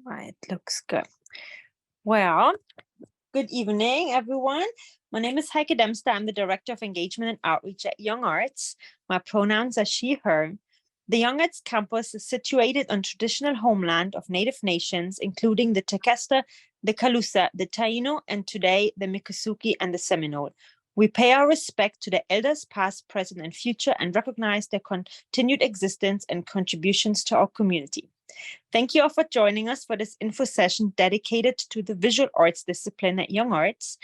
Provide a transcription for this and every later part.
Right, looks good. Well, good evening, everyone. My name is Heike Dempster. I'm the Director of Engagement and Outreach at YoungArts. My pronouns are she, her. The YoungArts campus is situated on traditional homeland of Native nations, including the Tequesta, the Calusa, the Taino, and today the Miccosukee and the Seminole. We pay our respect to the elders past, present, and future and recognize their continued existence and contributions to our community. Thank you all for joining us for this info session dedicated to the visual arts discipline at YoungArts.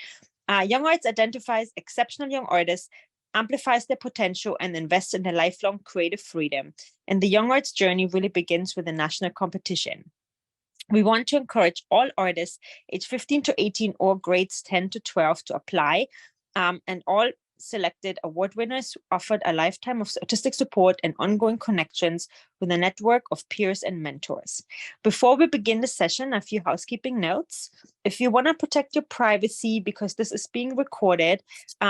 YoungArts identifies exceptional young artists, amplifies their potential, and invests in their lifelong creative freedom. And the YoungArts journey really begins with a national competition. We want to encourage all artists aged 15 to 18 or grades 10 to 12 to apply, and all selected award winners offered a lifetime of artistic support and ongoing connections with a network of peers and mentors. Before we begin the session, a few housekeeping notes. If you want to protect your privacy because this is being recorded,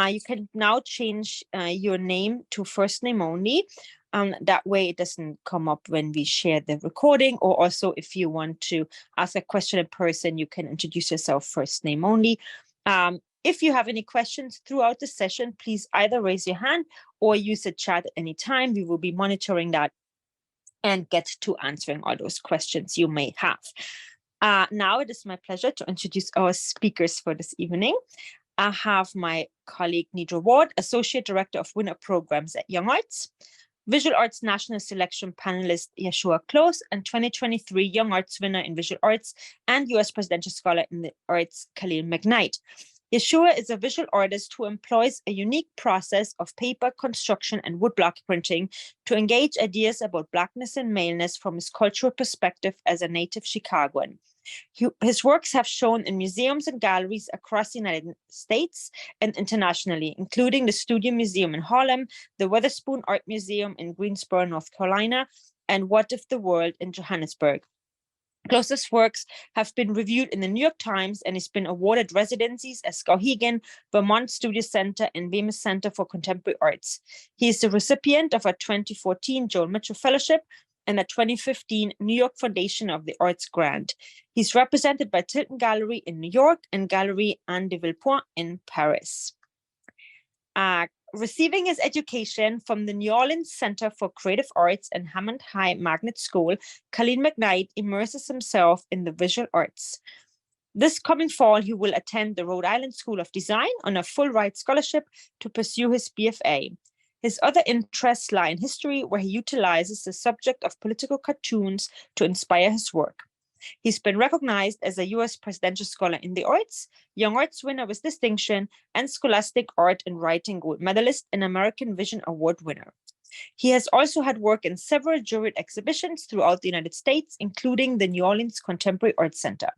you can now change your name to first name only. That way it doesn't come up when we share the recording, or also if you want to ask a question in person, you can introduce yourself first name only. If you have any questions throughout the session, please either raise your hand or use the chat at any time. We will be monitoring that and get to answering all those questions you may have. Now it is my pleasure to introduce our speakers for this evening. I have my colleague Nidra Ward, Associate Director of Winner Programs at YoungArts, Visual Arts National Selection Panelist Yashua Klos, and 2023 Young Arts Winner in Visual Arts and U.S. Presidential Scholar in the Arts, Khalil McKnight. Yashua is a visual artist who employs a unique process of paper construction and woodblock printing to engage ideas about Blackness and maleness from his cultural perspective as a native Chicagoan. His works have shown in museums and galleries across the United States and internationally, including the Studio Museum in Harlem, the Weatherspoon Art Museum in Greensboro, North Carolina, and What If the World in Johannesburg. Klos's works have been reviewed in the New York Times and has been awarded residencies at Skowhegan, Vermont Studio Center, and Weems Center for Contemporary Arts. He is the recipient of a 2014 Joel Mitchell Fellowship and a 2015 New York Foundation of the Arts grant. He's represented by Tilton Gallery in New York and Galerie Anne de Villepoint in Paris. Receiving his education from the New Orleans Center for Creative Arts and Hammond High Magnet School, Khalil McKnight immerses himself in the visual arts. This coming fall, he will attend the Rhode Island School of Design on a full ride scholarship to pursue his BFA. His other interests lie in history, where he utilizes the subject of political cartoons to inspire his work. He's been recognized as a U.S. Presidential Scholar in the Arts, Young Arts Winner with Distinction, and Scholastic Art and Writing Gold Medalist and American Vision Award winner. He has also had work in several juried exhibitions throughout the United States, including the New Orleans Contemporary Arts Center.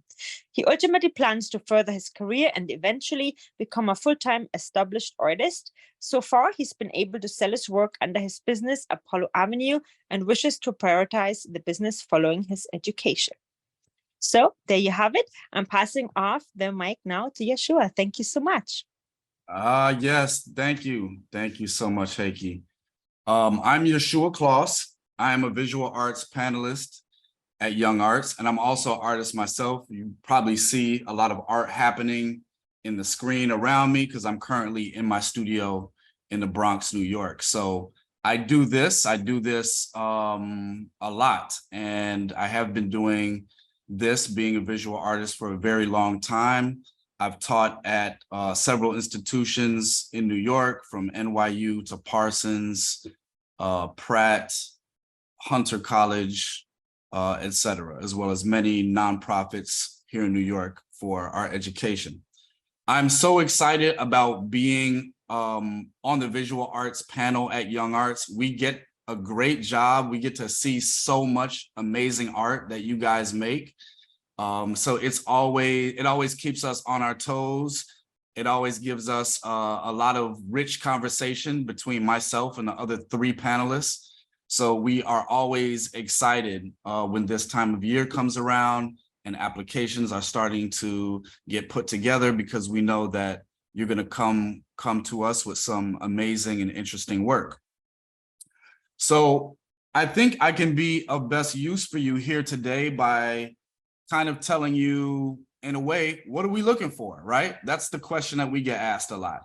He ultimately plans to further his career and eventually become a full-time established artist. So far, he's been able to sell his work under his business, Apollo Avenue, and wishes to prioritize the business following his education. So there you have it. I'm passing off the mic now to Yashua. Thank you so much. Yes, thank you. Thank you so much, Heike. I'm Yashua Klos. I am a visual arts panelist at YoungArts, and I'm also an artist myself. You probably see a lot of art happening in the screen around me because I'm currently in my studio in the Bronx, New York. So I do this a lot, and I have been doing this, being a visual artist, for a very long time. I've taught at several institutions in New York, from NYU to Parsons, Pratt, Hunter College, etc., as well as many nonprofits here in New York for our education. I'm so excited about being on the visual arts panel at YoungArts. We get a great job. We get to see so much amazing art that you guys make. So it always keeps us on our toes. It always gives us a lot of rich conversation between myself and the other three panelists. So we are always excited when this time of year comes around and applications are starting to get put together, because we know that you're going to come to us with some amazing and interesting work. So I think I can be of best use for you here today by kind of telling you in a way, what are we looking for, right? That's the question that we get asked a lot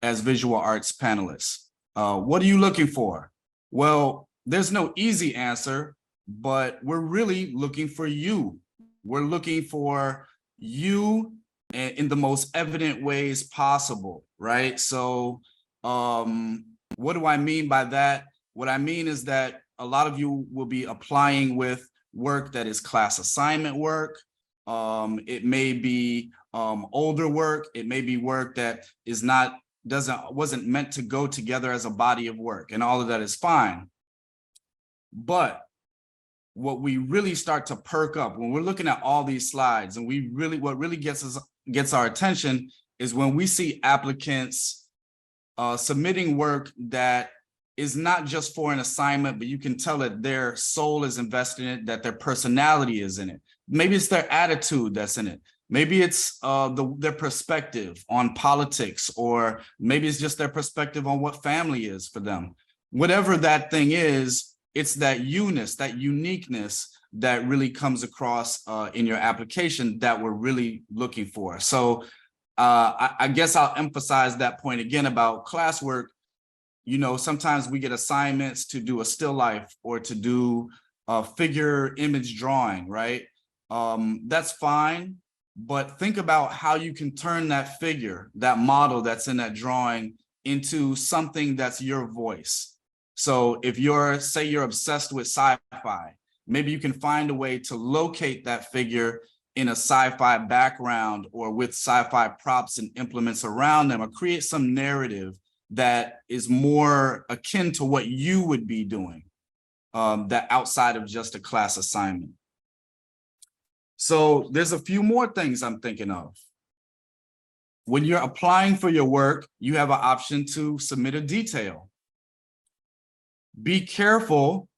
as visual arts panelists. What are you looking for? Well, there's no easy answer, but we're really looking for you. We're looking for you in the most evident ways possible, right? So what do I mean by that? What I mean is that a lot of you will be applying with work that is class assignment work. It may be older work. It may be work that is wasn't meant to go together as a body of work, and all of that is fine. But what we really start to perk up when we're looking at all these slides, and what really gets our attention is when we see applicants submitting work that is not just for an assignment, but you can tell that their soul is invested in it, that their personality is in it. Maybe it's their attitude that's in it. Maybe it's their perspective on politics, or maybe it's just their perspective on what family is for them. Whatever that thing is, it's that that uniqueness that really comes across in your application that we're really looking for. So I guess I'll emphasize that point again about classwork. You know, sometimes we get assignments to do a still life or to do a figure image drawing, right? That's fine, but think about how you can turn that figure, that model that's in that drawing, into something that's your voice. So if say you're obsessed with sci-fi, maybe you can find a way to locate that figure in a sci-fi background or with sci-fi props and implements around them, or create some narrative that is more akin to what you would be doing, that outside of just a class assignment. So there's a few more things I'm thinking of. When you're applying for your work, you have an option to submit a detail. Be careful.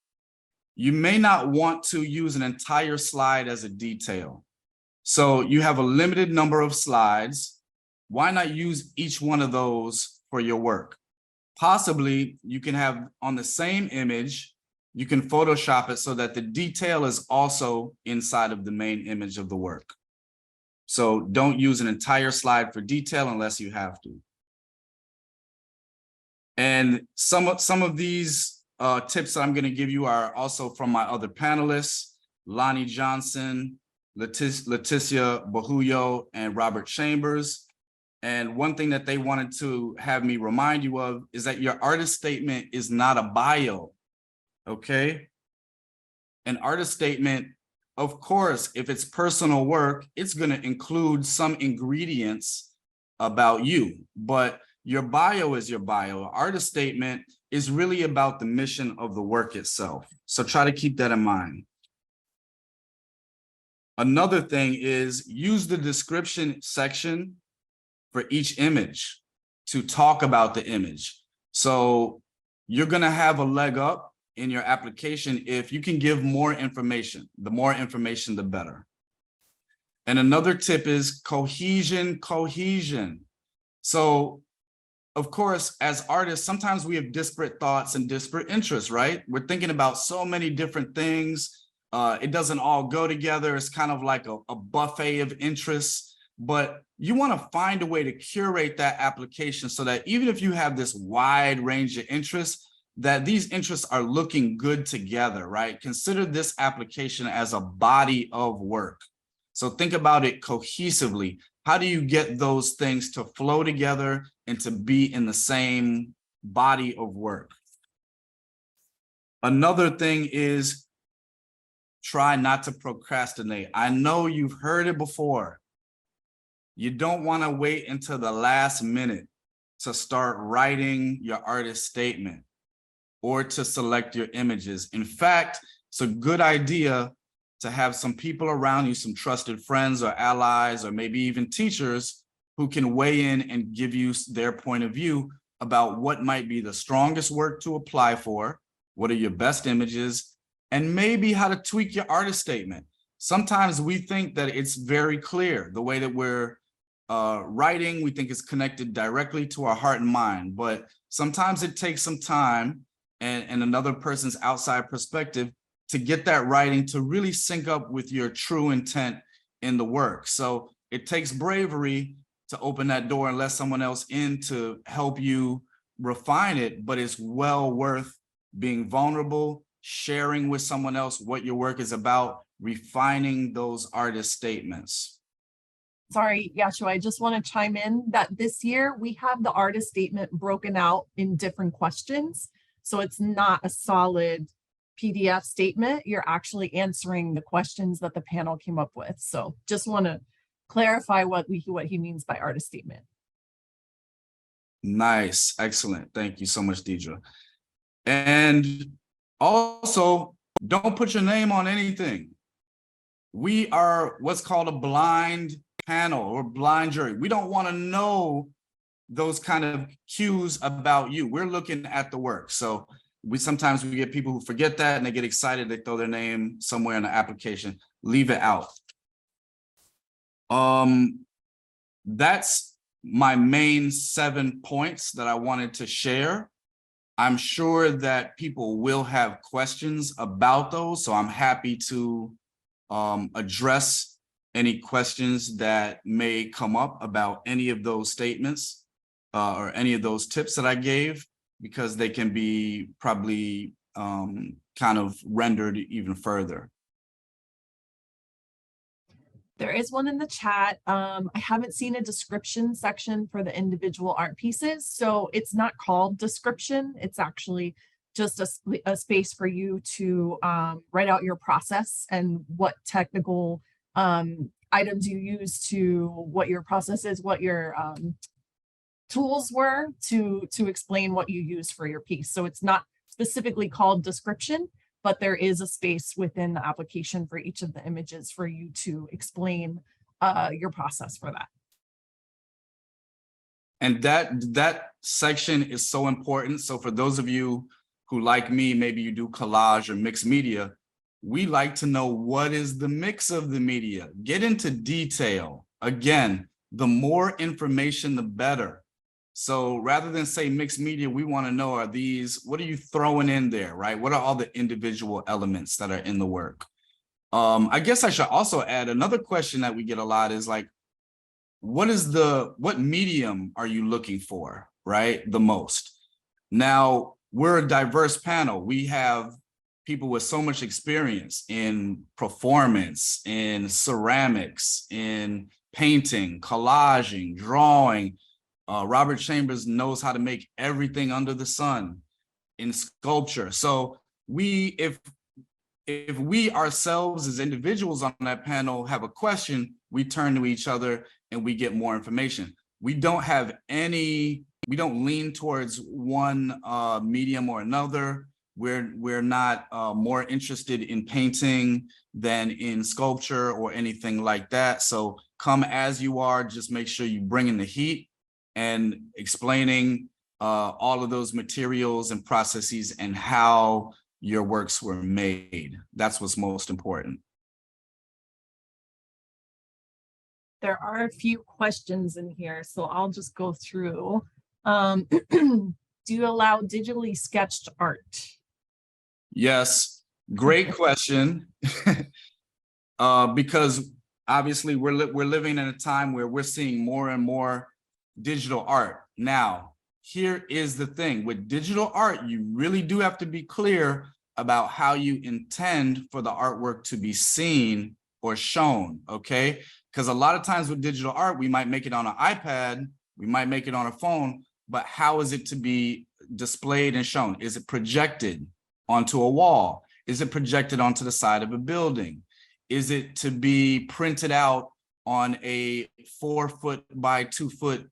You may not want to use an entire slide as a detail. So you have a limited number of slides. Why not use each one of those for your work? Possibly you can have on the same image, you can Photoshop it so that the detail is also inside of the main image of the work. So don't use an entire slide for detail unless you have to. And some of these tips that I'm going to give you are also from my other panelists, Lonnie Johnson, Leticia Bahuyo, and Robert Chambers. And one thing that they wanted to have me remind you of is that your artist statement is not a bio, okay? An artist statement, of course, if it's personal work, it's going to include some ingredients about you, but your bio is your bio. An artist statement is really about the mission of the work itself. So try to keep that in mind. Another thing is use the description section for each image to talk about the image. So you're going to have a leg up in your application if you can give more information. The more information, the better. And another tip is cohesion. So, of course, as artists, sometimes we have disparate thoughts and disparate interests, right? We're thinking about so many different things. It doesn't all go together. It's kind of like a buffet of interests, but you want to find a way to curate that application so that even if you have this wide range of interests, that these interests are looking good together, right? Consider this application as a body of work. So think about it cohesively. How do you get those things to flow together and to be in the same body of work? Another thing is try not to procrastinate. I know you've heard it before. You don't want to wait until the last minute to start writing your artist statement or to select your images. In fact, it's a good idea to have some people around you, some trusted friends or allies, or maybe even teachers who can weigh in and give you their point of view about what might be the strongest work to apply for, what are your best images, and maybe how to tweak your artist statement. Sometimes we think that it's very clear the way that we're writing, we think it's connected directly to our heart and mind, but sometimes it takes some time and another person's outside perspective to get that writing to really sync up with your true intent in the work. So it takes bravery to open that door and let someone else in to help you refine it, but it's well worth being vulnerable, sharing with someone else what your work is about, refining those artist statements. Sorry, Yashua, I just want to chime in that this year we have the artist statement broken out in different questions. So it's not a solid PDF statement. You're actually answering the questions that the panel came up with. So just want to clarify what he means by artist statement. Nice, excellent. Thank you so much, Deidre. And also, don't put your name on anything. We are what's called a blind panel or blind jury. We don't want to know those kind of cues about you. We're looking at the work. So sometimes we get people who forget that and they get excited, they throw their name somewhere in the application. Leave it out. That's my main 7 points that I wanted to share. I'm sure that people will have questions about those, so I'm happy to address any questions that may come up about any of those statements or any of those tips that I gave, because they can be probably kind of rendered even further. There is one in the chat. I haven't seen a description section for the individual art pieces. So it's not called description. It's actually just a space for you to write out your process and what technical items you use to what your process is, what your tools were to explain what you use for your piece. So it's not specifically called description, but there is a space within the application for each of the images for you to explain your process for that. And that section is so important. So for those of you who, like me, maybe you do collage or mixed media, we like to know what is the mix of the media. Get into detail. Again, the more information, the better. So rather than say mixed media, we want to know, are these, what are you throwing in there, right? What are all the individual elements that are in the work? I guess I should also add another question that we get a lot is like, what medium are you looking for, right? The most. Now, we're a diverse panel. We have people with so much experience in performance, in ceramics, in painting, collaging, drawing. Robert Chambers knows how to make everything under the sun in sculpture. So if we ourselves as individuals on that panel have a question, we turn to each other and we get more information. We don't lean towards one medium or another. We're not more interested in painting than in sculpture or anything like that. So come as you are, just make sure you bring in the heat and explaining all of those materials and processes and how your works were made. That's what's most important. There are a few questions in here, so I'll just go through. Do you allow digitally sketched art? Yes, great question. Because obviously we're living in a time where we're seeing more and more digital art. Now, here is the thing. With digital art, you really do have to be clear about how you intend for the artwork to be seen or shown, okay? Because a lot of times with digital art, we might make it on an iPad, we might make it on a phone, but how is it to be displayed and shown? Is it projected onto a wall? Is it projected onto the side of a building? Is it to be printed out on a 4-foot by 2-foot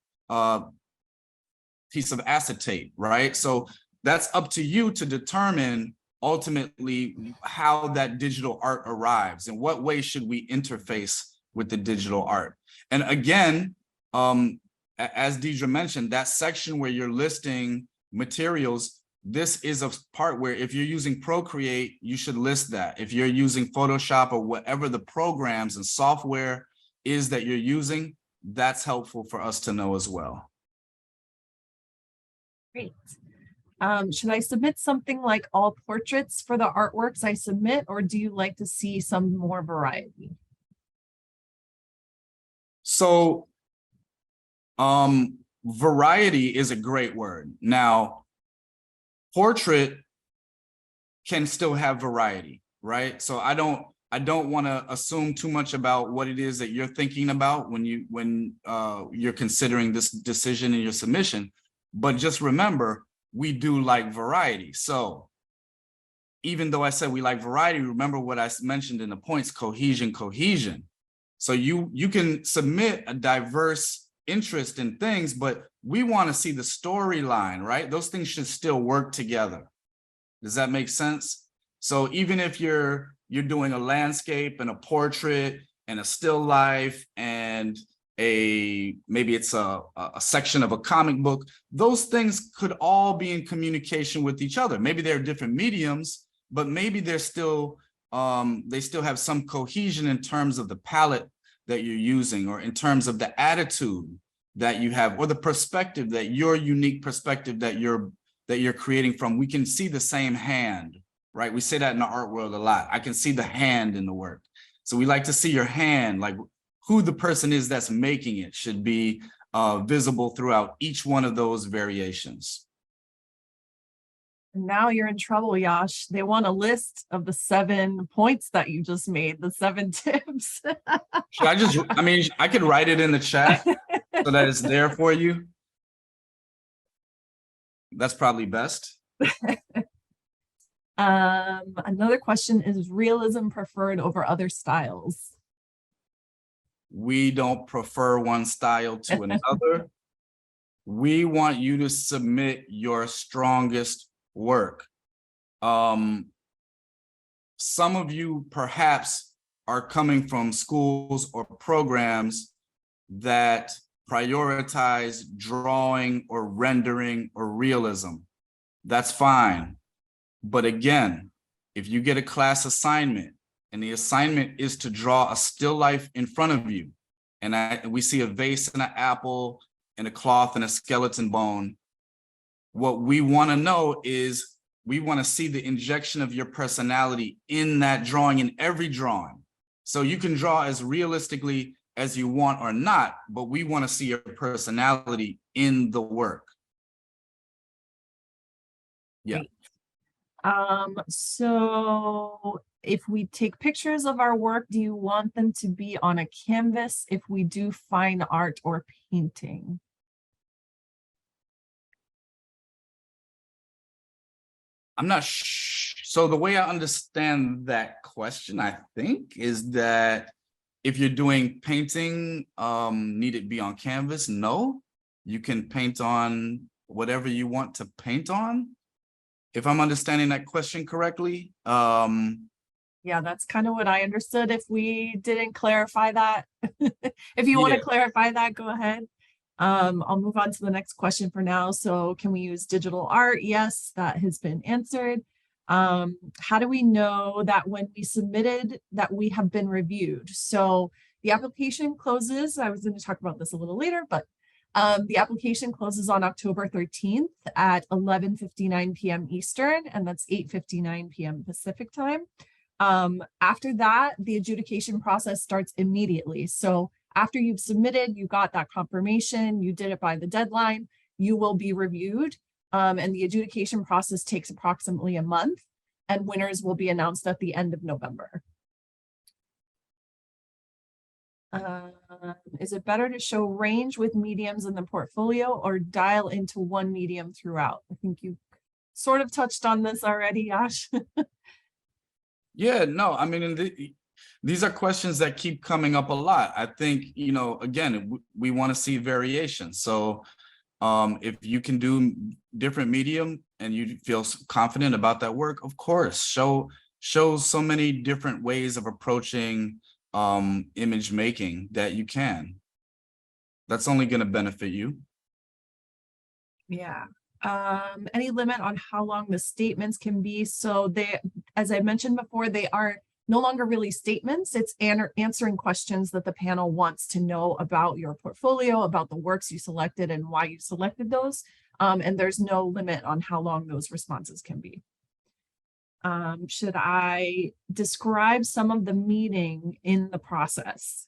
piece of acetate, right? So that's up to you to determine ultimately how that digital art arrives and what way should we interface with the digital art. And again, as Deidre mentioned, that section where you're listing materials, this is a part where if you're using Procreate, you should list that. If you're using Photoshop or whatever the programs and software is that you're using, that's helpful for us to know as well. Great. Should I submit something like all portraits for the artworks I submit, or do you like to see some more variety? So, variety is a great word. Now, portrait can still have variety, right? So I don't want to assume too much about what it is that you're thinking about when you're considering this decision in your submission. But just remember, we do like variety. So even though I said we like variety, remember what I mentioned in the points: cohesion. So you can submit a diverse interest in things, but we want to see the storyline, right? Those things should still work together. Does that make sense? So even if you're doing a landscape and a portrait and a still life and maybe it's a section of a comic book, those things could all be in communication with each other. Maybe they're different mediums, but maybe they're still they still have some cohesion in terms of the palette that you're using, or in terms of the attitude that you have, or the perspective, that your unique perspective that you're creating from. We can see the same hand, right? We say that in the art world a lot. I can see the hand in the work. So we like to see your hand, like who the person is that's making it should be visible throughout each one of those variations. Now you're in trouble, Yash. They want a list of the 7 points that you just made, the 7 tips. I could write it in the chat so that it's there for you. That's probably best. Another question is realism preferred over other styles? We don't prefer one style to another. We want you to submit your strongest work. Some of you perhaps are coming from schools or programs that prioritize drawing or rendering or realism. That's fine. But again, if you get a class assignment and the assignment is to draw a still life in front of you, and we see a vase and an apple and a cloth and a skeleton bone, what we want to know is we want to see the injection of your personality in that drawing, in every drawing. So you can draw as realistically as you want or not, but we want to see your personality in the work. Yeah. So if we take pictures of our work, do you want them to be on a canvas if we do fine art or painting? I'm not sure. So the way I understand that question, I think, is that if you're doing painting, need it be on canvas? No, you can paint on whatever you want to paint on. If I'm understanding that question correctly. Yeah, that's kind of what I understood. If we didn't clarify that, if you want to clarify that, go ahead. I'll move on to the next question for now. So can we use digital art? Yes, that has been answered. How do we know that when we submitted that we have been reviewed? So the application closes. I was going to talk about this a little later, but the application closes on October 13th at 11:59 p.m. Eastern, and that's 8:59 p.m. Pacific time. After that, the adjudication process starts immediately. So after you've submitted, you got that confirmation, you did it by the deadline, you will be reviewed. And the adjudication process takes approximately a month, and winners will be announced at the end of November. Is it better to show range with mediums in the portfolio or dial into one medium throughout? I think you sort of touched on this already, Yash. Yeah, no, I mean, these are questions that keep coming up a lot. I think, again, we want to see variation. So if you can do different medium and you feel confident about that work, of course, show so many different ways of approaching image making that you can. That's only going to benefit you. Yeah. Any limit on how long the statements can be? So they, as I mentioned before, they are no longer really statements. It's answering questions that the panel wants to know about your portfolio, about the works you selected and why you selected those. And there's no limit on how long those responses can be. Should I describe some of the meaning in the process?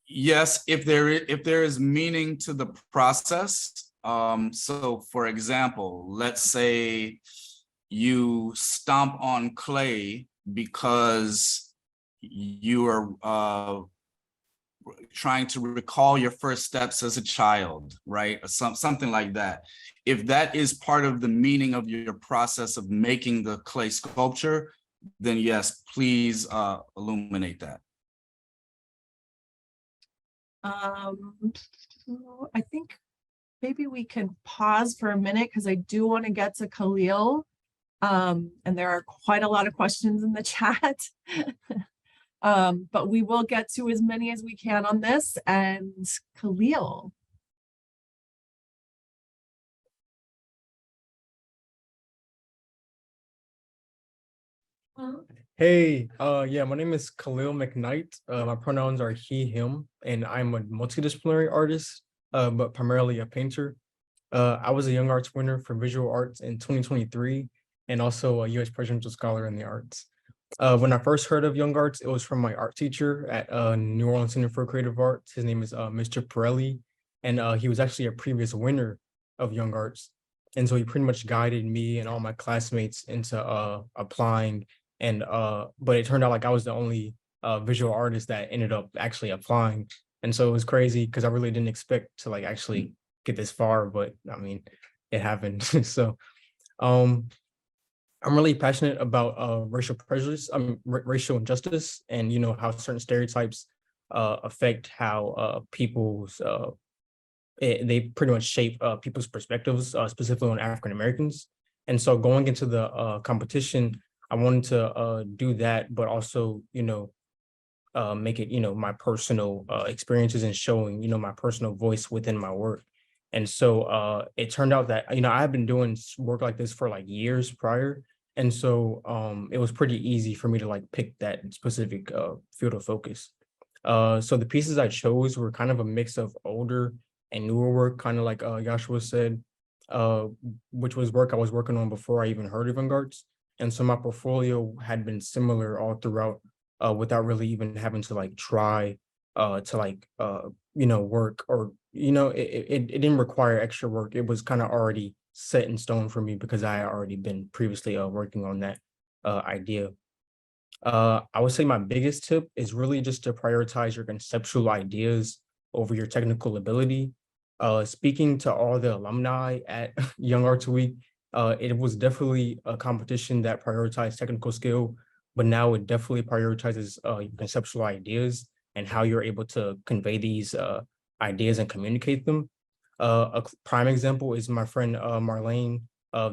Yes, if there is meaning to the process. So for example, let's say you stomp on clay because you are trying to recall your first steps as a child, right? Or something like that. If that is part of the meaning of your process of making the clay sculpture, then yes, please illuminate that. I think maybe we can pause for a minute because I do want to get to Khalil. And there are quite a lot of questions in the chat. But we will get to as many as we can on this. And Khalil. Hey, yeah, my name is Khalil McKnight. My pronouns are he, him, and I'm a multidisciplinary artist, but primarily a painter. I was a Young Arts winner for visual arts in 2023, and also a U.S. Presidential Scholar in the Arts. When I first heard of Young Arts, it was from my art teacher at New Orleans Center for Creative Arts. His name is Mr. Pirelli, and he was actually a previous winner of Young Arts. And so he pretty much guided me and all my classmates into applying. And but it turned out like I was the only visual artist that ended up actually applying. And so it was crazy because I really didn't expect to like actually get this far, but I mean, it happened. So I'm really passionate about racial prejudice, racial injustice, and you know how certain stereotypes affect how people's they pretty much shape people's perspectives, specifically on African Americans. And so going into the competition, I wanted to do that, but also you know make it you know my personal experiences and showing you know my personal voice within my work. And so it turned out that you know I've been doing work like this for like years prior. And so it was pretty easy for me to like pick that specific field of focus. So the pieces I chose were kind of a mix of older and newer work, kind of like Yashua said, which was work I was working on before I even heard of YoungArts. And so my portfolio had been similar all throughout without really even having to like try to like, you know, work or, you know, it didn't require extra work. It was kind of already set in stone for me because I had already been previously working on that idea. I would say my biggest tip is really just to prioritize your conceptual ideas over your technical ability. Speaking to all the alumni at Young Arts Week, it was definitely a competition that prioritized technical skill, but now it definitely prioritizes your conceptual ideas and how you're able to convey these ideas and communicate them. A prime example is my friend Marlene.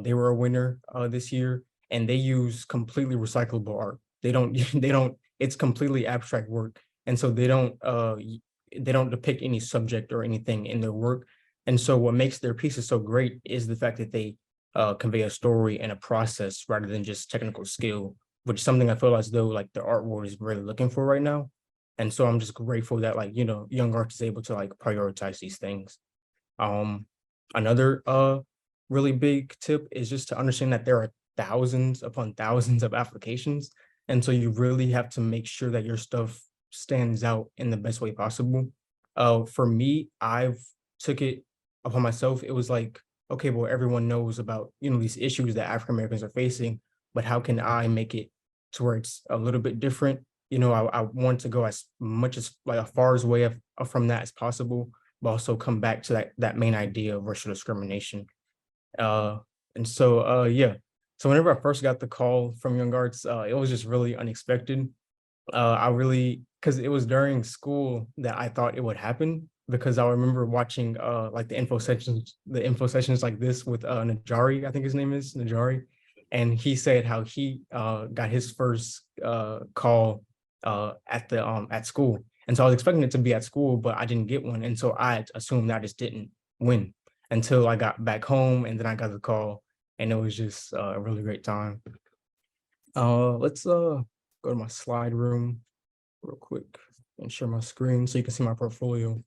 They were a winner this year, and they use completely recyclable art. They don't, it's completely abstract work. And so they don't depict any subject or anything in their work. And so what makes their pieces so great is the fact that they convey a story and a process rather than just technical skill, which is something I feel as though like the art world is really looking for right now. And so I'm just grateful that like, you know, Young Arts is able to like prioritize these things. Another really big tip is just to understand that there are thousands upon thousands of applications. And so you really have to make sure that your stuff stands out in the best way possible. For me, I've took it upon myself. It was like, okay, well, everyone knows about, you know, these issues that African Americans are facing, but how can I make it to where it's a little bit different? You know, I want to go as much as like as far as away from that as possible, but also come back to that main idea of racial discrimination. And so yeah. So whenever I first got the call from Young Arts, it was just really unexpected. Because it was during school that I thought it would happen, because I remember watching like the info sessions like this with Najari, I think his name is Najari. And he said how he got his first call at school. And so I was expecting it to be at school, but I didn't get one. And so I assumed I just didn't win until I got back home, and then I got the call. and it was just a really great time. Let's go to my slide room real quick and share my screen so you can see my portfolio.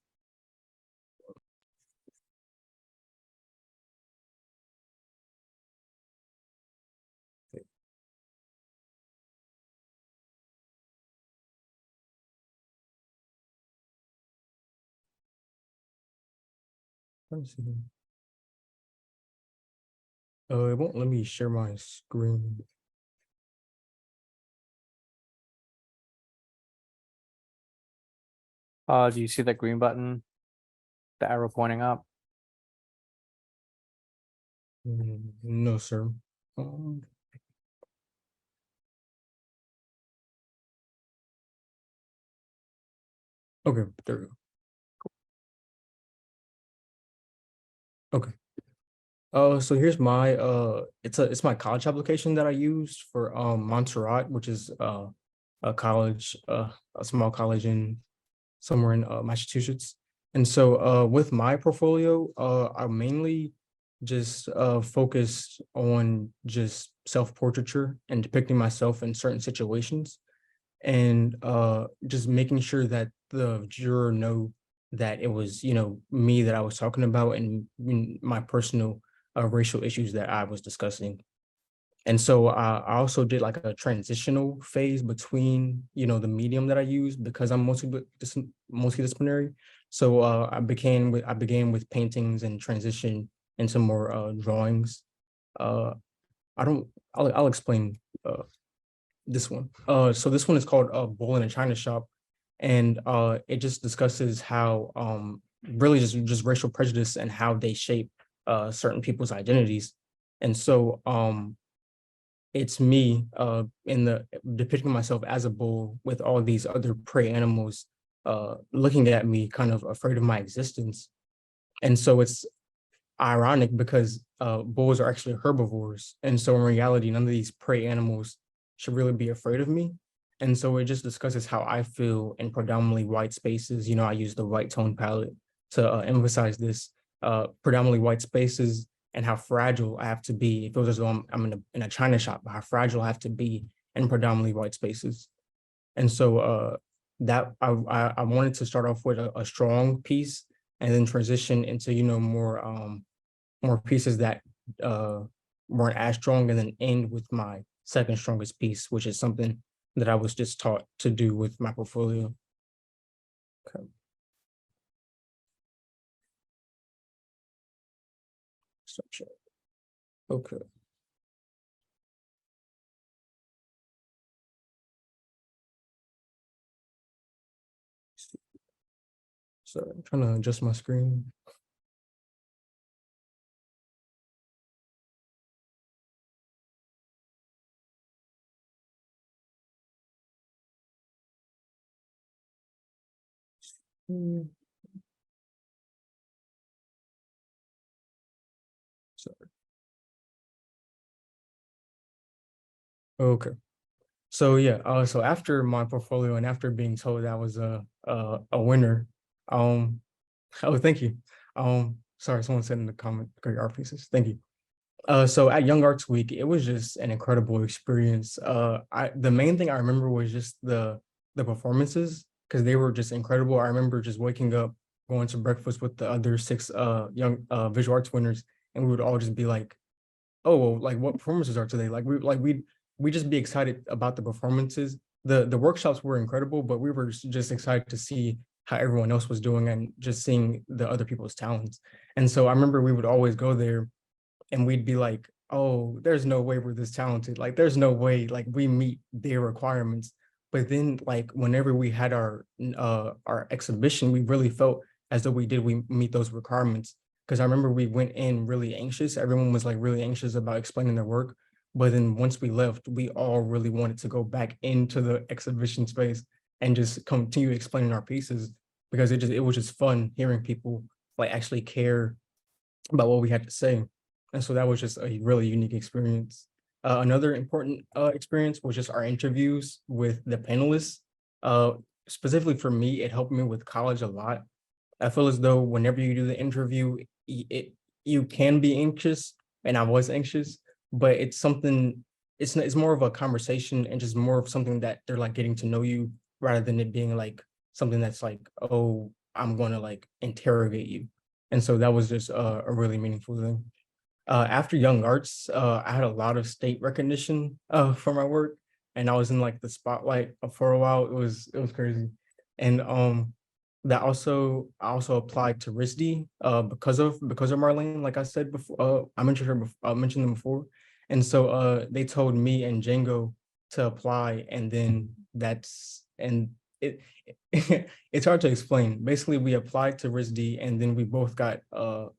Let me see. It won't let me share my screen. Do you see the green button? The arrow pointing up? No, sir. Okay, there we go. Okay. So here's my it's my college application that I used for Montserrat, which is a college, a small college in somewhere in Massachusetts. And so with my portfolio, I mainly just focused on just self-portraiture and depicting myself in certain situations, and just making sure that the juror know that it was, you know, me that I was talking about, and my personal racial issues that I was discussing. And so I also did like a transitional phase between, you know, the medium that I use, because I'm multidisciplinary. So I began with paintings and transition into more drawings. I'll explain this one. So this one is called Bull in a China Shop, and it just discusses how really just racial prejudice and how they shape certain people's identities. And so it's me in the depicting myself as a bull with all these other prey animals looking at me, kind of afraid of my existence. And so it's ironic because bulls are actually herbivores, and so in reality, none of these prey animals should really be afraid of me. And so it just discusses how I feel in predominantly white spaces. You know, I use the white tone palette to emphasize this, predominantly white spaces, and how fragile I have to be. It feels as though I'm in a China shop, how fragile I have to be in predominantly white spaces. And so that I wanted to start off with a strong piece, and then transition into, you know, more pieces that weren't as strong, and then end with my second strongest piece, which is something that I was just taught to do with my portfolio. Okay. Okay. So I'm trying to adjust my screen. Sorry. Okay. So yeah, so after my portfolio and after being told I was a winner, oh, thank you. Sorry, someone said in the comment, great art pieces. Thank you. So at Young Arts Week, it was just an incredible experience. The main thing I remember was just the performances, because they were just incredible. I remember just waking up, going to breakfast with the other 6 young visual arts winners, and we would all just be like, oh, well, like what performances are today? We just be excited about the performances. The workshops were incredible, but we were just excited to see how everyone else was doing and just seeing the other people's talents. And so I remember we would always go there and we'd be like, oh, there's no way we're this talented. Like, there's no way like we meet their requirements. But then like whenever we had our exhibition, we really felt as though we meet those requirements. Because I remember we went in really anxious. Everyone was like really anxious about explaining their work. But then once we left, we all really wanted to go back into the exhibition space and just continue explaining our pieces, because it was just fun hearing people like actually care about what we had to say. And so that was just a really unique experience. Another important experience was just our interviews with the panelists. Specifically for me, it helped me with college a lot. I feel as though whenever you do the interview, you can be anxious, and I was anxious, but it's something, it's more of a conversation and just more of something that they're like getting to know you rather than it being like something that's like, oh, I'm going to like interrogate you. And so that was just a really meaningful thing. After Young Arts, I had a lot of state recognition for my work, and I was in like the spotlight for a while. It was crazy, and that I also applied to RISD because of Marlene. Like I said before, I mentioned her. I mentioned them before, and so they told me and Django to apply, and then it it's hard to explain. Basically, we applied to RISD, and then we both got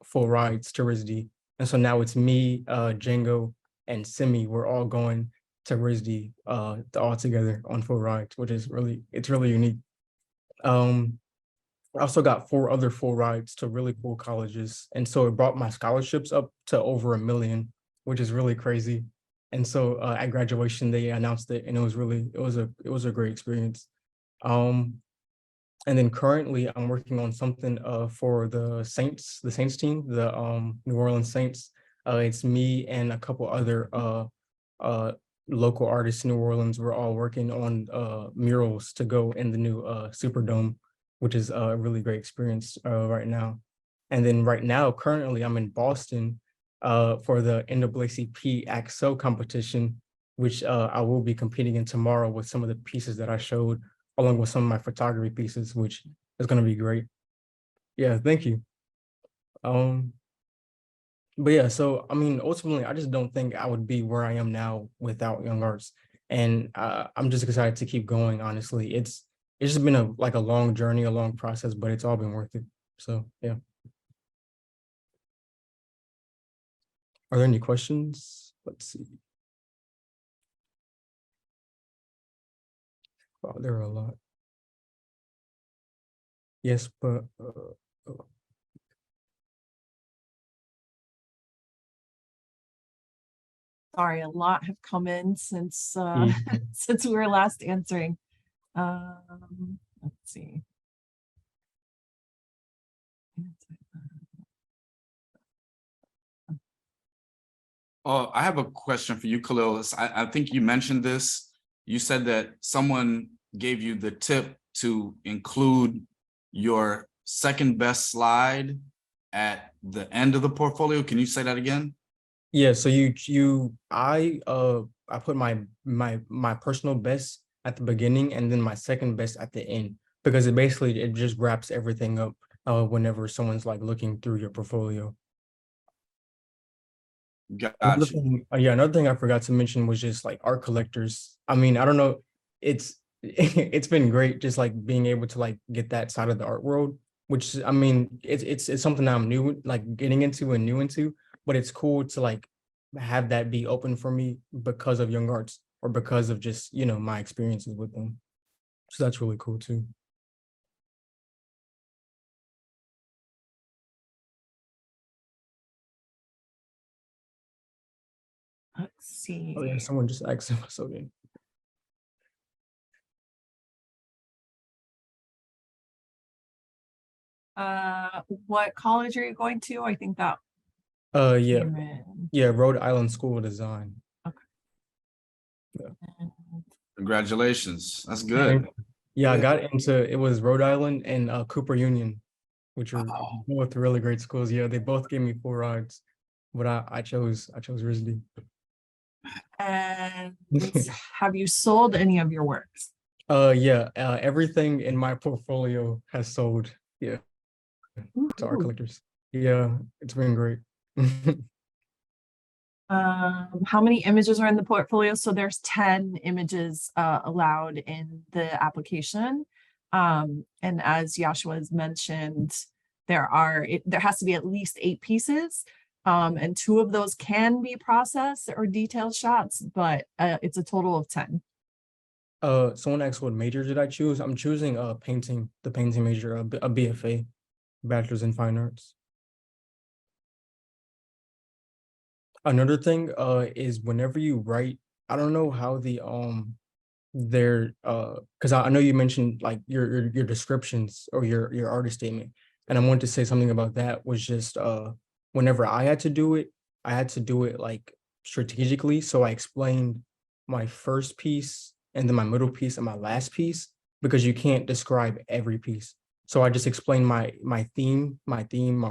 full rides to RISD. And so now it's me, Django, and Simi. We're all going to RISD all together on full rides, which is it's really unique. I also got 4 other full rides to really cool colleges. And so it brought my scholarships up to over 1 million, which is really crazy. And so at graduation, they announced it, and it was a great experience. And then currently I'm working on something for the Saints team, the New Orleans Saints. It's me and a couple other local artists in New Orleans. We're all working on murals to go in the new Superdome, which is a really great experience right now. And then right now, currently I'm in Boston for the NAACP AXO competition, which I will be competing in tomorrow with some of the pieces that I showed, along with some of my photography pieces, which is going to be great. Yeah, thank you. But yeah, so I mean, ultimately, I just don't think I would be where I am now without Young Arts, and I'm just excited to keep going. Honestly, it's just been a long journey, a long process, but it's all been worth it. So yeah. Are there any questions? Let's see. Wow, there are a lot. Yes, but Sorry, a lot have come in since Yeah. since we were last answering. Let's see. Oh, I have a question for you, Khalil. I think you mentioned this. You said that someone gave you the tip to include your second best slide at the end of the portfolio. Can you say that again? Yeah, so I put my personal best at the beginning and then my second best at the end, because it just wraps everything up whenever someone's like looking through your portfolio. Got you. Another thing I forgot to mention was just like art collectors. I mean, I don't know, it's it's been great just like being able to like get that side of the art world, which I mean, it's something I'm new, like getting into and new into, but it's cool to like have that be open for me because of Young Arts or because of just, my experiences with them. So that's really cool too. Let's see. Oh yeah, someone just asked if I sold in. What college are you going to? I think that Yeah, came in. yeah, Rhode Island School of Design. Congratulations. That's good. Yeah, I got into it was Rhode Island and Cooper Union, which are both really great schools. Yeah, they both gave me 4 rides, but I chose RISD. And have you sold any of your works? Yeah, everything in my portfolio has sold. Yeah, to art Ooh. collectors. Yeah, it's been great. How many images are in the portfolio? So there's 10 images allowed in the application. And as Yashua has mentioned, there has to be at least 8 pieces. And 2 of those can be processed or detailed shots, but it's a total of 10. Someone asked what major did I choose? I'm choosing painting, the painting major, a BFA, Bachelor's in Fine Arts. Another thing is whenever you write, I don't know how the because I know you mentioned like your descriptions or your artist statement, and I wanted to say something about that was just whenever I had to do it like strategically. So I explained my first piece and then my middle piece and my last piece, because you can't describe every piece. So I just explained my theme, my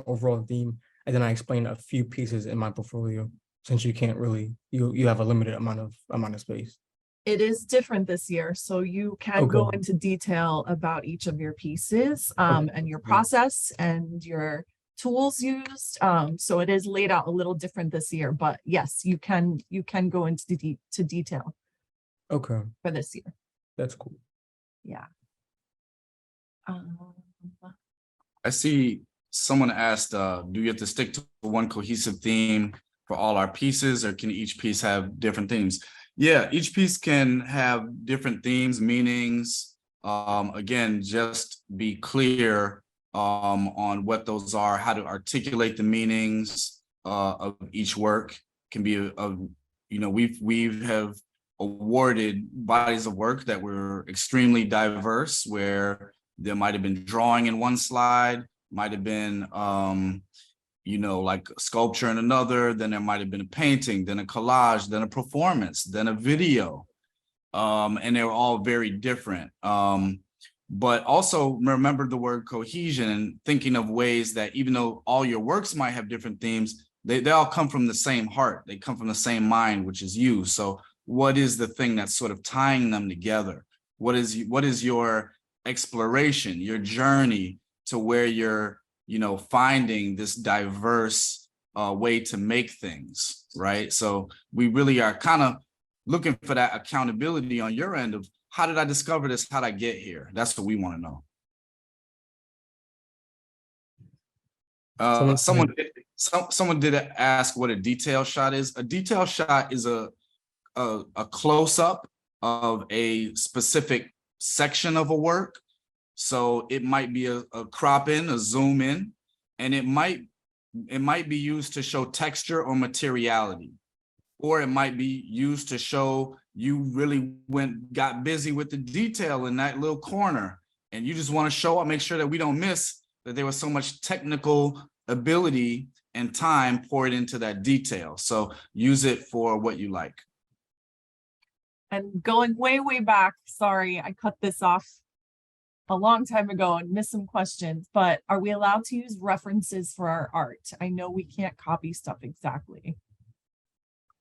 overall theme, and then I explained a few pieces in my portfolio, since you can't really, you have a limited amount of space. It is different this year, so you can go Okay. into detail about each of your pieces, and your Okay. process and your tools used. So it is laid out a little different this year, but yes, you can go into detail Okay, for this year. that's cool. Yeah. I see someone asked, do you have to stick to one cohesive theme for all our pieces, or can each piece have different themes? Yeah, each piece can have different themes, meanings. Again, just be clear on what those are, how to articulate the meanings of each work. Can be we have awarded bodies of work that were extremely diverse, where there might have been drawing in one slide, might have been like sculpture in another, then there might have been a painting, then a collage, then a performance, then a video. And they were all very different. But also remember the word cohesion, and thinking of ways that even though all your works might have different themes, they all come from the same heart. They come from the same mind, which is you. So what is the thing that's sort of tying them together? What is your exploration, your journey to where you're finding this diverse way to make things, right? So we really are kind of looking for that accountability on your end of, how did I discover this? How did I get here? That's what we want to know. Someone did ask what a detail shot is. A detail shot is a close-up of a specific section of a work. So it might be a crop in, a zoom in, and it might be used to show texture or materiality, or it might be used to show you really got busy with the detail in that little corner, and you just want to show up, make sure that we don't miss that there was so much technical ability and time poured into that detail. So use it for what you like. And going way, way back, sorry, I cut this off a long time ago and missed some questions, but are we allowed to use references for our art? I know we can't copy stuff exactly.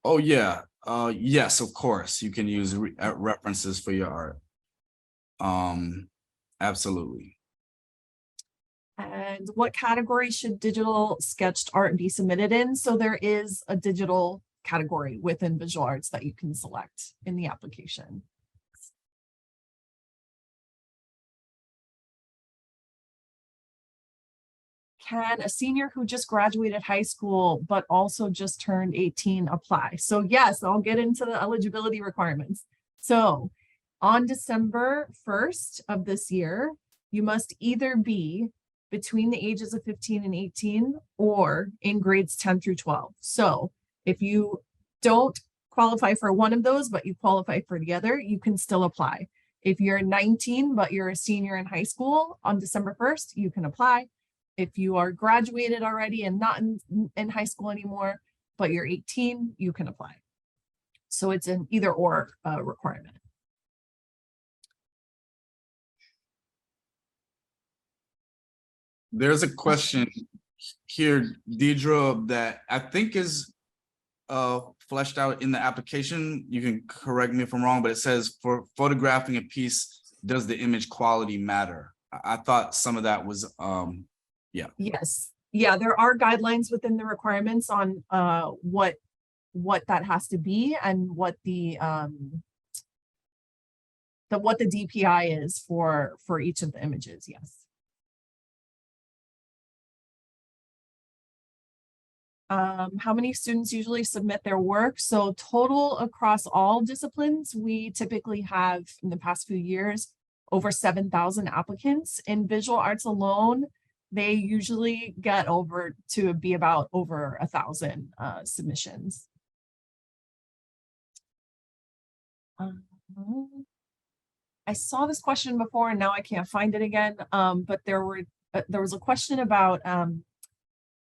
Oh yeah, yes, of course, you can use references for your art. Absolutely. And what category should digital sketched art be submitted in? So there is a digital category within visual arts that you can select in the application. Can a senior who just graduated high school but also just turned 18 apply? So yes, I'll get into the eligibility requirements. So on December 1st of this year, you must either be between the ages of 15 and 18 or in grades 10 through 12. So if you don't qualify for one of those, but you qualify for the other, you can still apply. If you're 19, but you're a senior in high school on December 1st, you can apply. If you are graduated already and not in high school anymore, but you're 18, you can apply. So it's an either or requirement. There's a question here, Deidre, that I think is fleshed out in the application. You can correct me if I'm wrong, but it says, for photographing a piece, does the image quality matter? I thought some of that was yeah. Yes. Yeah, there are guidelines within the requirements on what that has to be and what the DPI is for each of the images. Yes. How many students usually submit their work? So total across all disciplines, we typically have in the past few years over 7,000 applicants. In visual arts alone, they usually get over to be about over 1,000 submissions. I saw this question before and now I can't find it again, but there was a question about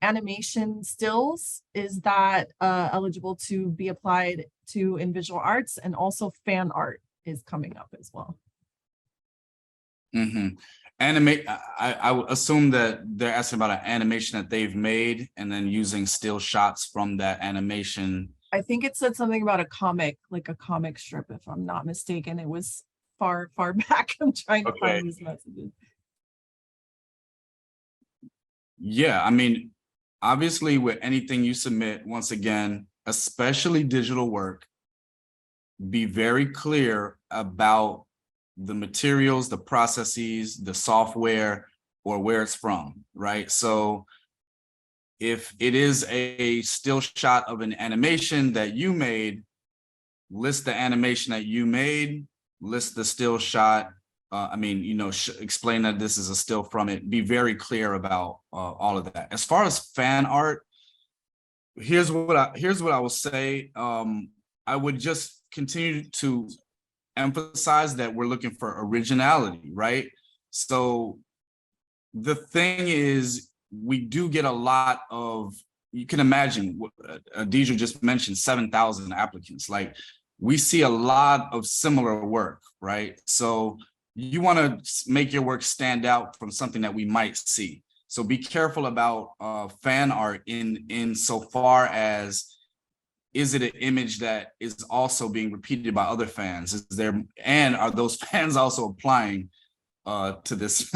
animation stills, is that eligible to be applied to in visual arts? And also fan art is coming up as well. Mm-hmm. Animate. I would assume that they're asking about an animation that they've made and then using still shots from that animation. I think it said something about a comic, like a comic strip, if I'm not mistaken. It was far back. I'm trying to find these messages. Yeah, I mean, obviously with anything you submit, once again, especially digital work, be very clear about the materials, the processes, the software, or where it's from, right? So if it is a still shot of an animation that you made, list the animation that you made, list the still shot. Explain that this is a still from it. Be very clear about all of that. As far as fan art, here's what I will say. I would just continue to emphasize that we're looking for originality, right? So the thing is, we do get a lot of, you can imagine, Deidre just mentioned 7,000 applicants. Like, we see a lot of similar work, right? So you want to make your work stand out from something that we might see. So be careful about fan art in so far as, is it an image that is also being repeated by other fans? Is there, and are those fans also applying to this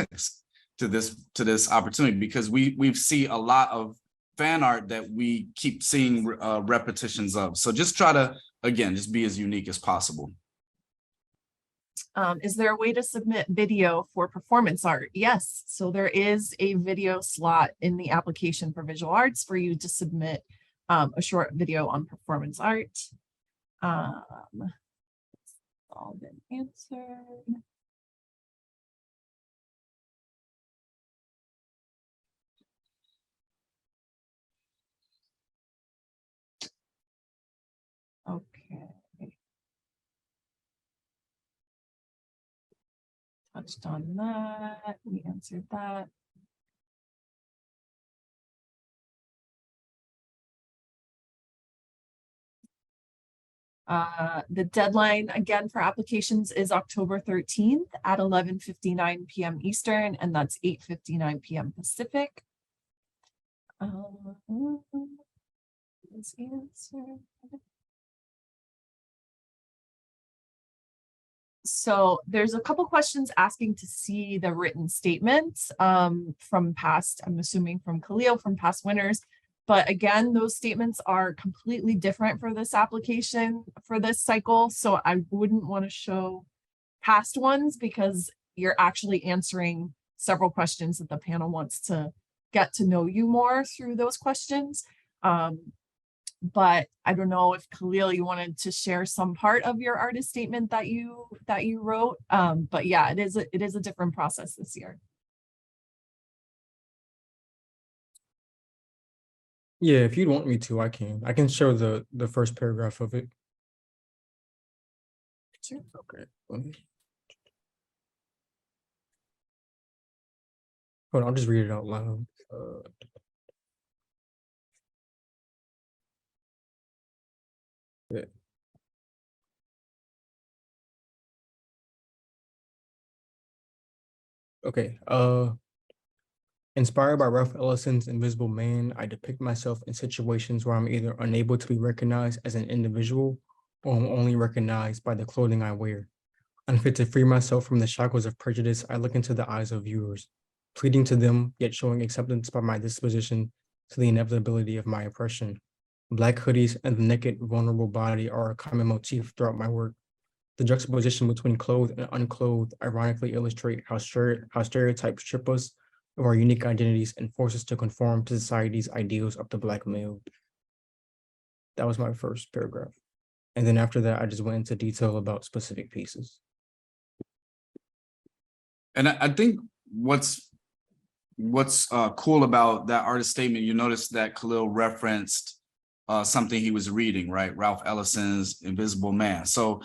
opportunity? Because we see a lot of fan art that we keep seeing repetitions of. So just try to, again, just be as unique as possible. Is there a way to submit video for performance art? Yes. So there is a video slot in the application for visual arts for you to submit a short video on performance art. All been answered. Okay. Touched on that. We answered that. The deadline again for applications is October 13th at 11:59 p.m. Eastern, and that's 8:59 p.m. Pacific. Let's answer. So there's a couple questions asking to see the written statements from past, I'm assuming from Khalil, from past winners. But again, those statements are completely different for this application, for this cycle. So I wouldn't want to show past ones because you're actually answering several questions that the panel wants to get to know you more through those questions. But I don't know if Khalil, you wanted to share some part of your artist statement that you wrote. But yeah, it is a different process this year. Yeah, if you'd want me to, I can show the first paragraph of it. Sure. Okay. Hold on, I'll just read it out loud. Yeah. Okay. Inspired by Ralph Ellison's Invisible Man, I depict myself in situations where I'm either unable to be recognized as an individual or I'm only recognized by the clothing I wear. Unfit to free myself from the shackles of prejudice, I look into the eyes of viewers, pleading to them, yet showing acceptance by my disposition to the inevitability of my oppression. Black hoodies and the naked, vulnerable body are a common motif throughout my work. The juxtaposition between clothed and unclothed ironically illustrate how stereotypes strip us of our unique identities and force us to conform to society's ideals of the Black male. That was my first paragraph. And then after that, I just went into detail about specific pieces. And I think what's cool about that artist statement, you notice that Khalil referenced something he was reading, right? Ralph Ellison's Invisible Man. So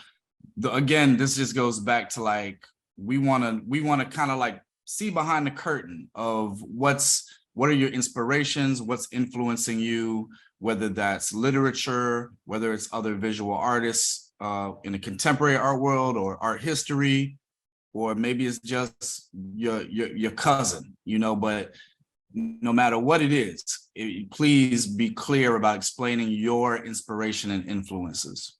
again, this just goes back to like, we want to kind of like see behind the curtain of what's what are your inspirations? What's influencing you? Whether that's literature, whether it's other visual artists in the contemporary art world or art history, or maybe it's just your cousin, you know, but no matter what it is, please be clear about explaining your inspiration and influences.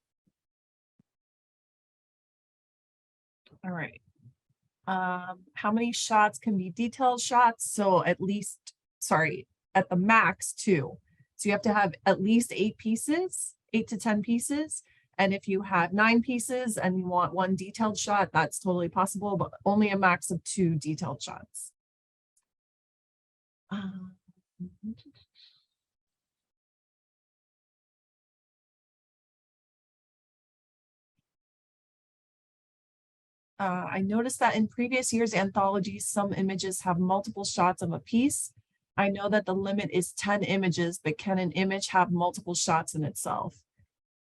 All right. How many shots can be detailed shots? So at least, sorry, at the max 2. So you have to have at least 8 pieces, 8 to 10 pieces. And if you have 9 pieces and you want 1 detailed shot, that's totally possible, but only a max of 2 detailed shots. I noticed that in previous years' anthologies, some images have multiple shots of a piece. I know that the limit is 10 images, but can an image have multiple shots in itself?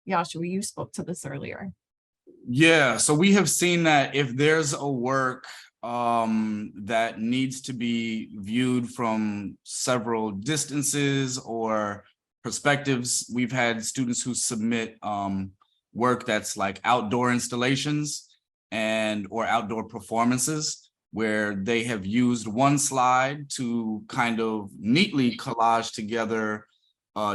Yashua, you spoke to this earlier. Yeah, so we have seen that if there's a work that needs to be viewed from several distances or perspectives, we've had students who submit work that's like outdoor installations and or outdoor performances where they have used one slide to kind of neatly collage together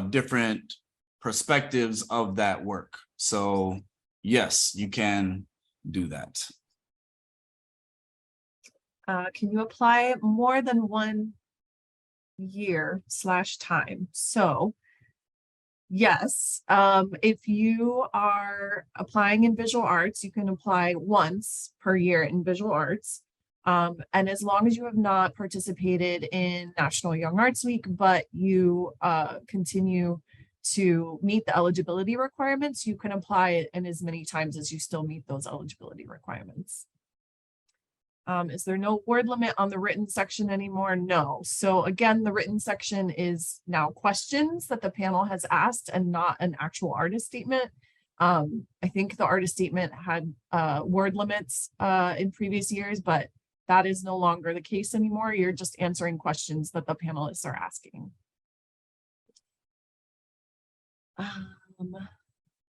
different perspectives of that work. So yes, you can do that. Can you apply more than 1 year/time? So yes, if you are applying in visual arts, you can apply once per year in visual arts. And as long as you have not participated in National Young Arts Week, but you continue to meet the eligibility requirements, you can apply it in as many times as you still meet those eligibility requirements. Is there no word limit on the written section anymore? No. So again, the written section is now questions that the panel has asked and not an actual artist statement. I think the artist statement had word limits in previous years, but that is no longer the case anymore. You're just answering questions that the panelists are asking.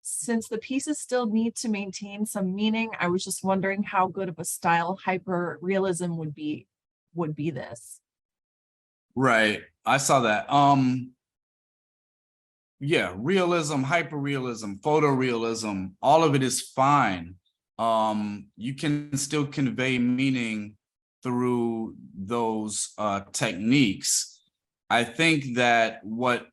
Since the pieces still need to maintain some meaning, I was just wondering how good of a style hyper realism would be this. Right, I saw that. Yeah, realism, hyper realism, photorealism, all of it is fine. You can still convey meaning through those techniques. I think that what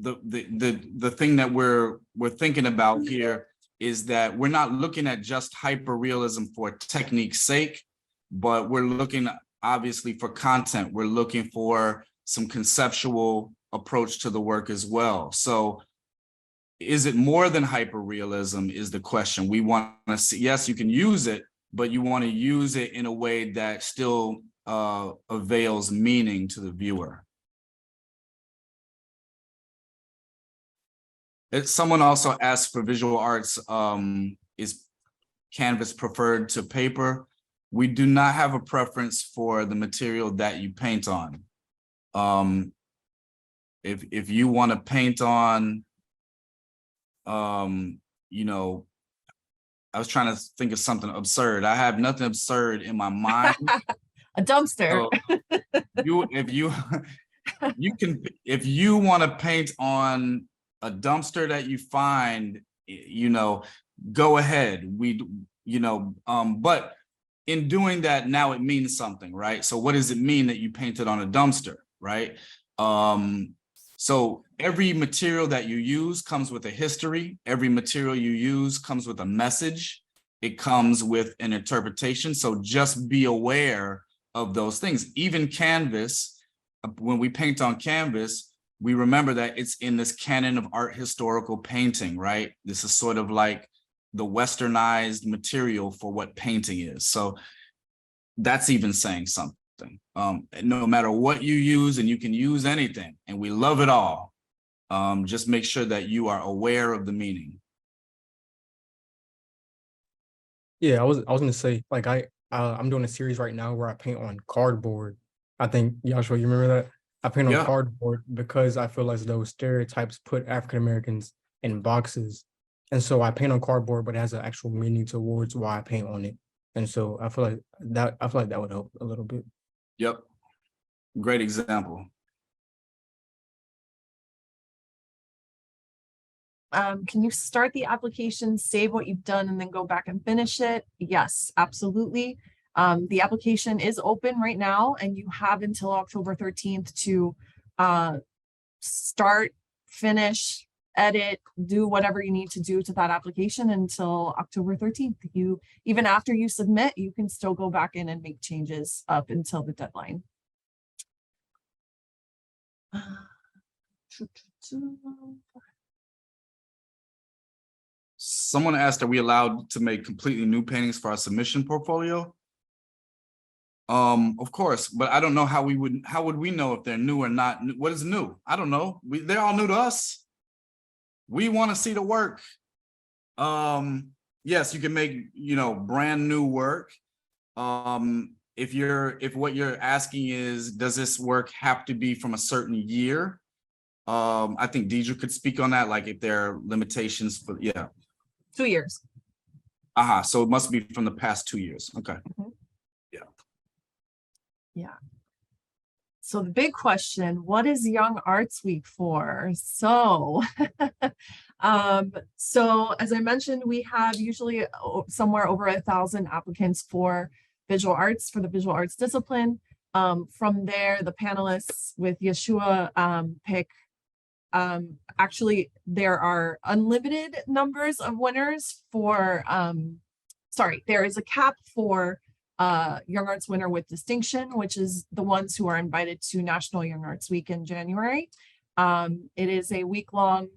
the thing that we're thinking about here is that we're not looking at just hyper realism for technique's sake, but we're looking obviously for content. We're looking for some conceptual approach to the work as well. So is it more than hyper realism is the question. We want to see, yes, you can use it, but you want to use it in a way that still avails meaning to the viewer. Someone also asked for visual arts, is canvas preferred to paper? We do not have a preference for the material that you paint on. If you want to paint on, you know, I was trying to think of something absurd. I have nothing absurd in my mind. A dumpster. So if you want to paint on a dumpster that you find, you know, go ahead. But in doing that, now it means something, right? So what does it mean that you painted on a dumpster, right? So every material that you use comes with a history. Every material you use comes with a message. It comes with an interpretation. So just be aware of those things. Even canvas, when we paint on canvas, we remember that it's in this canon of art historical painting, right? This is sort of like the westernized material for what painting is. So that's even saying something. No matter what you use, and you can use anything, and we love it all. Just make sure that you are aware of the meaning. Yeah, I was gonna say, like, I'm doing a series right now where I paint on cardboard. I think, Yashua, you remember that? I paint on Yeah. cardboard because I feel as though stereotypes put African Americans in boxes. And so I paint on cardboard, but it has an actual meaning towards why I paint on it. And so I feel like that would help a little bit. Yep. Great example. Can you start the application, save what you've done, and then go back and finish it? Yes, absolutely. The application is open right now, and you have until October 13th to start, finish, edit, do whatever you need to do to that application until October 13th. Even after you submit, you can still go back in and make changes up until the deadline. Someone asked, are we allowed to make completely new paintings for our submission portfolio? Of course, but I don't know how would we know if they're new or not? What is new? I don't know. They're all new to us. We want to see the work. Yes, you can make, brand new work. If what you're asking is, does this work have to be from a certain year? I think Deidre could speak on that, like if there are limitations for, 2 years. So it must be from the past 2 years. Okay. Yeah. So the big question, what is Young Arts Week for? So, so as I mentioned, we have usually somewhere over 1,000 applicants for visual arts, for the visual arts discipline. From there, the panelists with Yashua pick. Actually, there are unlimited numbers of winners for, there is a cap for Young Arts winner with distinction, which is the ones who are invited to National Young Arts Week in January. It is a week-long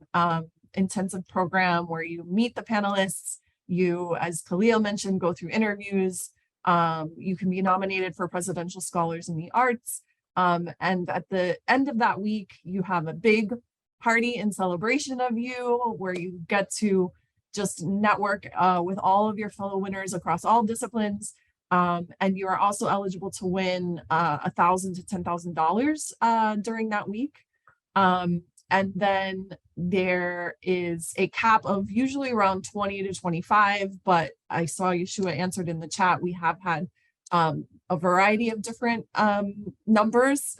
intensive program where you meet the panelists. You, as Khalil mentioned, go through interviews. You can be nominated for Presidential Scholars in the Arts. And at the end of that week, you have a big party in celebration of you, where you get to just network with all of your fellow winners across all disciplines. And you are also eligible to win $1,000 to $10,000 during that week. And then there is a cap of usually around 20 to 25, but I saw Yashua answered in the chat. We have had a variety of different numbers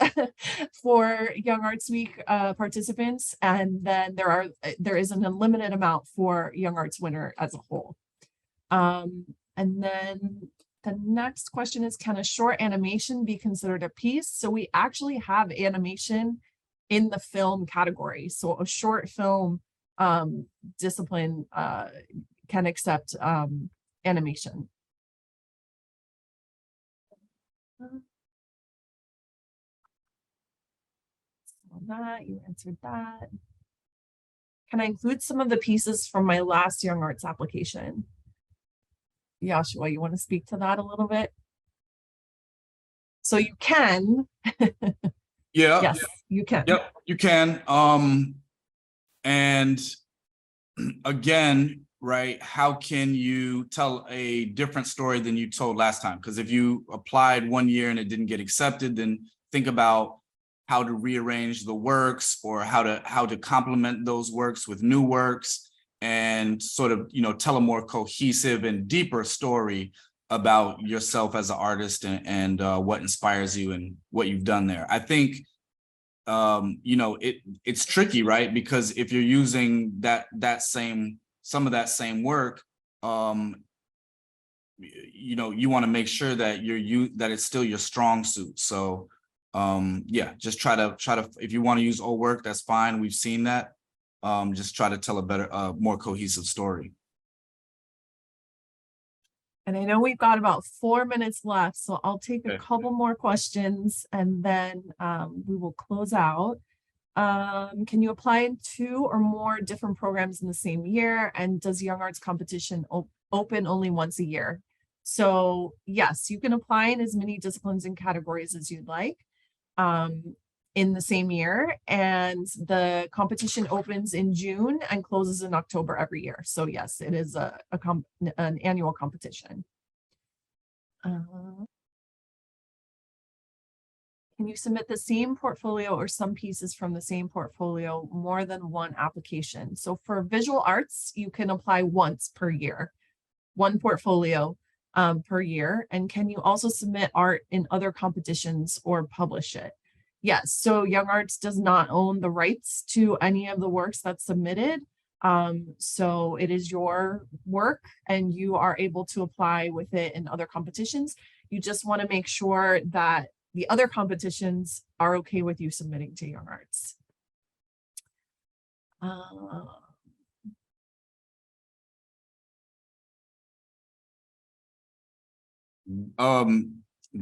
for Young Arts Week participants. And then there is an unlimited amount for Young Arts winner as a whole. And then the next question is, can a short animation be considered a piece? So we actually have animation in the film category. So a short film discipline can accept animation. So that, you answered that. Can I include some of the pieces from my last Young Arts application? Yashua, you want to speak to that a little bit? So you can. Yeah. Yes, you can. Yep, you can. And again, right, how can you tell a different story than you told last time? Because if you applied 1 year and it didn't get accepted, then think about how to rearrange the works, or how to complement those works with new works, and sort of, tell a more cohesive and deeper story about yourself as an artist, and what inspires you and what you've done there. I think, it's tricky, right? Because if you're using some of that same work, you want to make sure that that it's still your strong suit. So just try to, if you want to use old work, that's fine. We've seen that. Just try to tell a better, more cohesive story. And I know we've got about 4 minutes left, so I'll take a couple more questions and then we will close out. Can you apply in 2 or more different programs in the same year? And does Young Arts competition open only once a year? So yes, you can apply in as many disciplines and categories as you'd like in the same year. And the competition opens in June and closes in October every year. So yes, it is an annual competition. Can Can you submit the same portfolio or some pieces from the same portfolio more than one application? So for visual arts, you can apply once per year, one portfolio per year. And can you also submit art in other competitions or publish it? Yes, so YoungArts does not own the rights to any of the works that's submitted. So it is your work and you are able to apply with it in other competitions. You just want to make sure that the other competitions are okay with you submitting to YoungArts.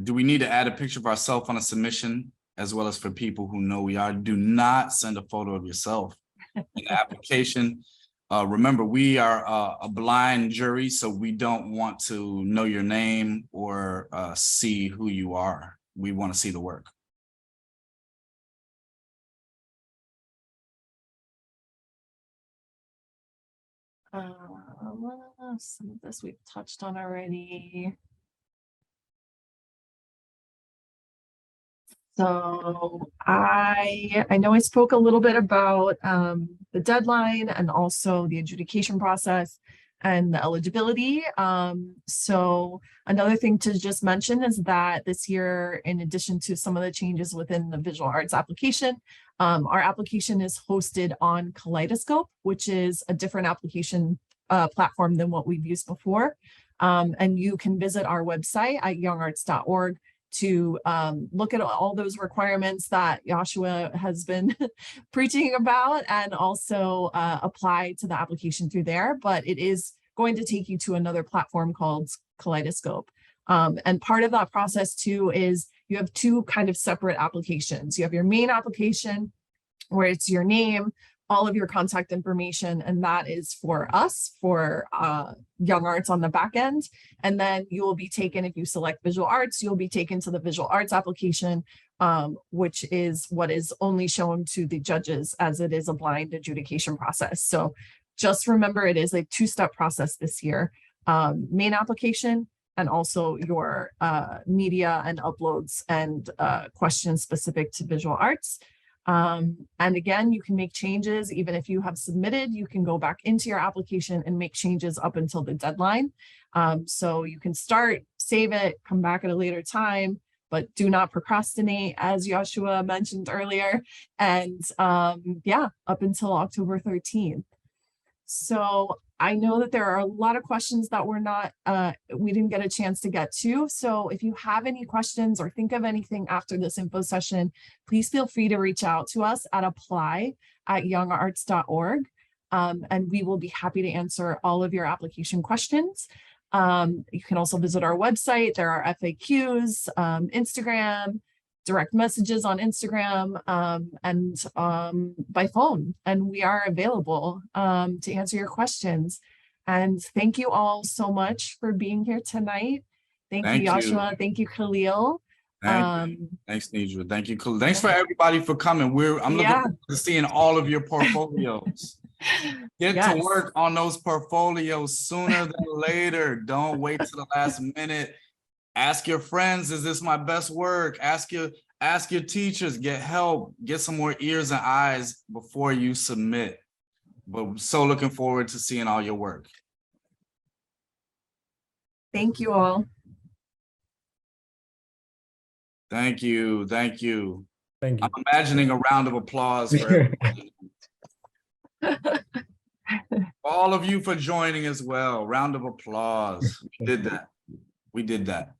Do we need to add a picture of ourselves on a submission as well as for people who know we are? Do not send a photo of yourself in the application. Remember, we are a blind jury, so we don't want to know your name or see who you are. We want to see the work. Some of this we've touched on already. So I know I spoke a little bit about the deadline and also the adjudication process and the eligibility. So another thing to just mention is that this year, in addition to some of the changes within the visual arts application, our application is hosted on Kaleidoscope, which is a different application platform than what we've used before. And you can visit our website at youngarts.org to look at all those requirements that Yashua has been preaching about and also apply to the application through there. But it is going to take you to another platform called Kaleidoscope. And part of that process too is you have two kind of separate applications. You have your main application where it's your name, all of your contact information, and that is for us, for YoungArts on the back end. And then you will be taken, if you select visual arts, you'll be taken to the visual arts application, which is what is only shown to the judges as it is a blind adjudication process. So just remember, it is a two-step process this year, main application and also your media and uploads and questions specific to visual arts. And again, you can make changes. Even if you have submitted, you can go back into your application and make changes up until the deadline. So you can start, save it, come back at a later time, but do not procrastinate, as Yashua mentioned earlier. And yeah, up until October 13th. So I know that there are a lot of questions that we didn't get a chance to get to. So if you have any questions or think of anything after this info session, please feel free to reach out to us at apply@youngarts.org. And we will be happy to answer all of your application questions. You can also visit our website. There are FAQs, Instagram, direct messages on Instagram, and by phone, and we are available to answer your questions. And thank you all so much for being here tonight. Thank you, Yashua. Thank you, Khalil. Thanks, Nidra. Thank you, Khalil. Thanks for everybody for coming. I'm looking forward to seeing all of your portfolios. Get to work on those portfolios sooner than later. Don't wait till the last minute. Ask your friends, is this my best work? Ask your teachers, get help, get some more ears and eyes before you submit. But so looking forward to seeing all your work. Thank you all. Thank you. Thank you. Thank you. I'm imagining a round of applause for everybody. All of you for joining as well. Round of applause. We did that. We did that.